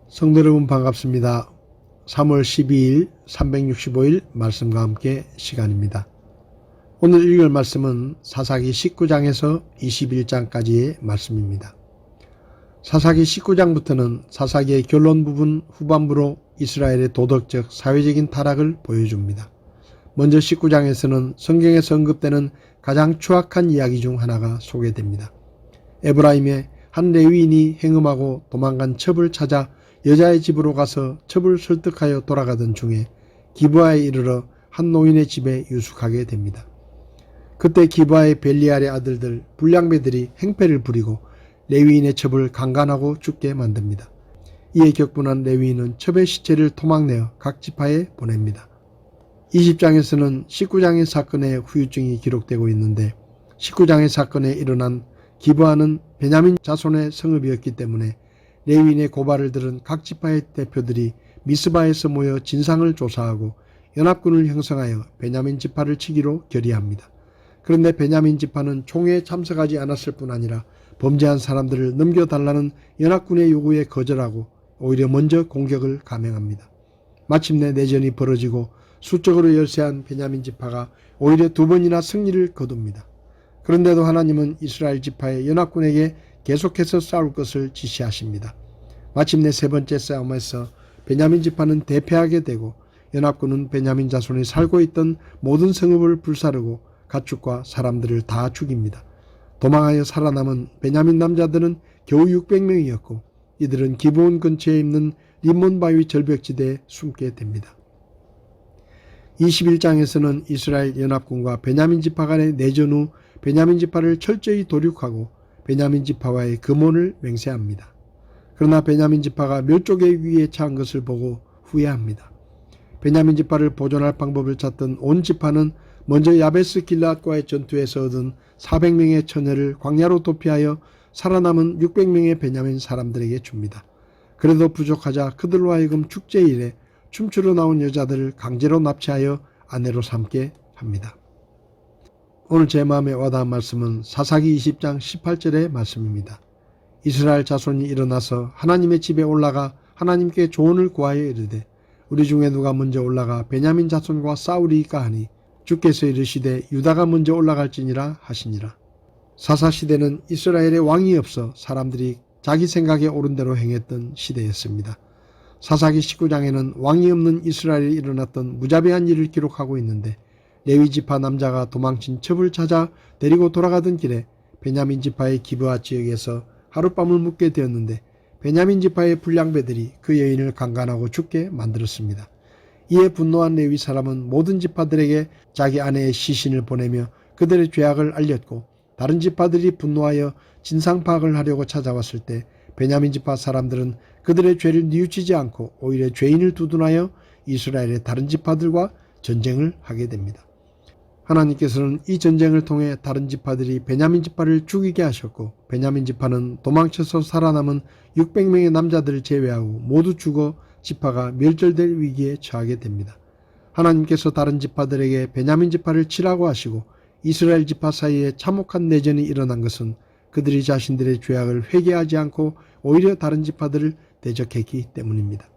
성도 여러분 반갑습니다. 3월 12일 365일 말씀과 함께 시간입니다. 오늘 읽을 말씀은 사사기 19장에서 21장까지의 말씀입니다. 사사기 19장부터는 사사기의 결론 부분 후반부로 이스라엘의 도덕적 사회적인 타락을 보여줍니다. 먼저 19장에서는 성경에서 언급되는 가장 추악한 이야기 중 하나가 소개됩니다. 에브라임의 한 레위인이 행음하고 도망간 첩을 찾아 여자의 집으로 가서 첩을 설득하여 돌아가던 중에 기브아에 이르러 한 노인의 집에 유숙하게 됩니다. 그때 기브아의 벨리알의 아들들 불량배들이 행패를 부리고 레위인의 첩을 강간하고 죽게 만듭니다. 이에 격분한 레위인은 첩의 시체를 토막내어 각 지파에 보냅니다. 20장에서는 19장의 사건의 후유증이 기록되고 있는데 19장의 사건에 일어난 기브아는 베냐민 자손의 성읍이었기 때문에 레위인의 고발을 들은 각 지파의 대표들이 미스바에서 모여 진상을 조사하고 연합군을 형성하여 베냐민 지파를 치기로 결의합니다. 그런데 베냐민 지파는 총회에 참석하지 않았을 뿐 아니라 범죄한 사람들을 넘겨달라는 연합군의 요구에 거절하고 오히려 먼저 공격을 감행합니다. 마침내 내전이 벌어지고 수적으로 열세한 베냐민 지파가 오히려 두 번이나 승리를 거둡니다. 그런데도 하나님은 이스라엘 지파의 연합군에게 계속해서 싸울 것을 지시하십니다. 마침내 세 번째 싸움에서 베냐민 지파는 대패하게 되고 연합군은 베냐민 자손이 살고 있던 모든 성읍을 불사르고 가축과 사람들을 다 죽입니다. 도망하여 살아남은 베냐민 남자들은 겨우 600명이었고 이들은 기브온 근처에 있는 림몬 바위 절벽지대에 숨게 됩니다. 21장에서는 이스라엘 연합군과 베냐민 지파 간의 내전 후 베냐민 지파를 철저히 도륙하고 베냐민 지파와의 금혼을 맹세합니다. 그러나 베냐민 지파가 멸족의 위기에 처한 것을 보고 후회합니다. 베냐민 지파를 보존할 방법을 찾던 온 지파는 먼저 야베스 길앗과의 전투에서 얻은 400명의 처녀를 광야로 도피하여 살아남은 600명의 베냐민 사람들에게 줍니다. 그래도 부족하자 그들로 하여금 축제일에 춤추러 나온 여자들을 강제로 납치하여 아내로 삼게 합니다. 오늘 제 마음에 와닿은 말씀은 사사기 20장 18절의 말씀입니다. 이스라엘 자손이 일어나서 하나님의 집에 올라가 하나님께 조언을 구하여 이르되 우리 중에 누가 먼저 올라가 베냐민 자손과 싸우리까 하니 주께서 이르시되 유다가 먼저 올라갈지니라 하시니라. 사사시대는 이스라엘에 왕이 없어 사람들이 자기 생각에 옳은 대로 행했던 시대였습니다. 사사기 19장에는 왕이 없는 이스라엘에 일어났던 무자비한 일을 기록하고 있는데 레위 지파 남자가 도망친 첩을 찾아 데리고 돌아가던 길에 베냐민 지파의 기브아 지역에서 하룻밤을 묵게 되었는데 베냐민 지파의 불량배들이 그 여인을 강간하고 죽게 만들었습니다. 이에 분노한 레위 사람은 모든 지파들에게 자기 아내의 시신을 보내며 그들의 죄악을 알렸고 다른 지파들이 분노하여 진상 파악을 하려고 찾아왔을 때 베냐민 지파 사람들은 그들의 죄를 뉘우치지 않고 오히려 죄인을 두둔하여 이스라엘의 다른 지파들과 전쟁을 하게 됩니다. 하나님께서는 이 전쟁을 통해 다른 지파들이 베냐민 지파를 죽이게 하셨고 베냐민 지파는 도망쳐서 살아남은 600명의 남자들을 제외하고 모두 죽어 지파가 멸절될 위기에 처하게 됩니다. 하나님께서 다른 지파들에게 베냐민 지파를 치라고 하시고 이스라엘 지파 사이에 참혹한 내전이 일어난 것은 그들이 자신들의 죄악을 회개하지 않고 오히려 다른 지파들을 대적했기 때문입니다.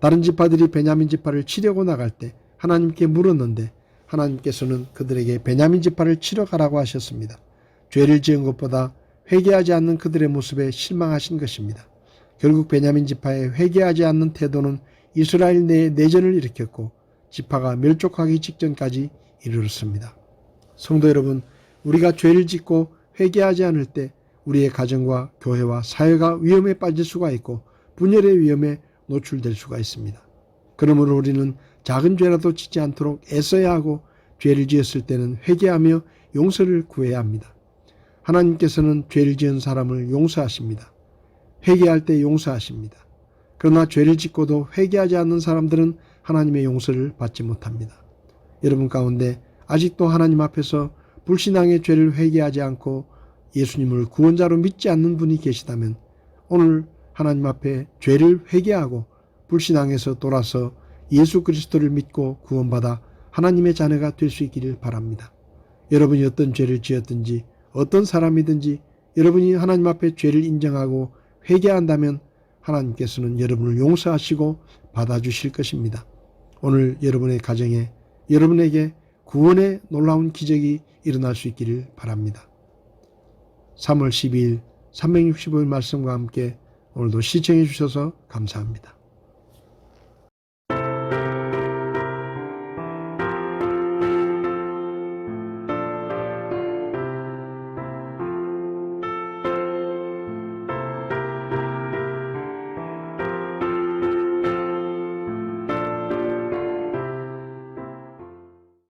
다른 지파들이 베냐민 지파를 치려고 나갈 때 하나님께 물었는데 하나님께서는 그들에게 베냐민 지파를 치러 가라고 하셨습니다. 죄를 지은 것보다 회개하지 않는 그들의 모습에 실망하신 것입니다. 결국 베냐민 지파의 회개하지 않는 태도는 이스라엘 내에 내전을 일으켰고 지파가 멸족하기 직전까지 이르렀습니다. 성도 여러분, 우리가 죄를 짓고 회개하지 않을 때 우리의 가정과 교회와 사회가 위험에 빠질 수가 있고 분열의 위험에 노출될 수가 있습니다. 그러므로 우리는 작은 죄라도 짓지 않도록 애써야 하고 죄를 지었을 때는 회개하며 용서를 구해야 합니다. 하나님께서는 죄를 지은 사람을 용서하십니다. 회개할 때 용서하십니다. 그러나 죄를 짓고도 회개하지 않는 사람들은 하나님의 용서를 받지 못합니다. 여러분 가운데 아직도 하나님 앞에서 불신앙의 죄를 회개하지 않고 예수님을 구원자로 믿지 않는 분이 계시다면 오늘 하나님 앞에 죄를 회개하고 불신앙에서 돌아서 예수 그리스도를 믿고 구원받아 하나님의 자녀가 될 수 있기를 바랍니다. 여러분이 어떤 죄를 지었든지 어떤 사람이든지 여러분이 하나님 앞에 죄를 인정하고 회개한다면 하나님께서는 여러분을 용서하시고 받아주실 것입니다. 오늘 여러분의 가정에 여러분에게 구원의 놀라운 기적이 일어날 수 있기를 바랍니다. 3월 12일 365일 말씀과 함께 오늘도 시청해 주셔서 감사합니다.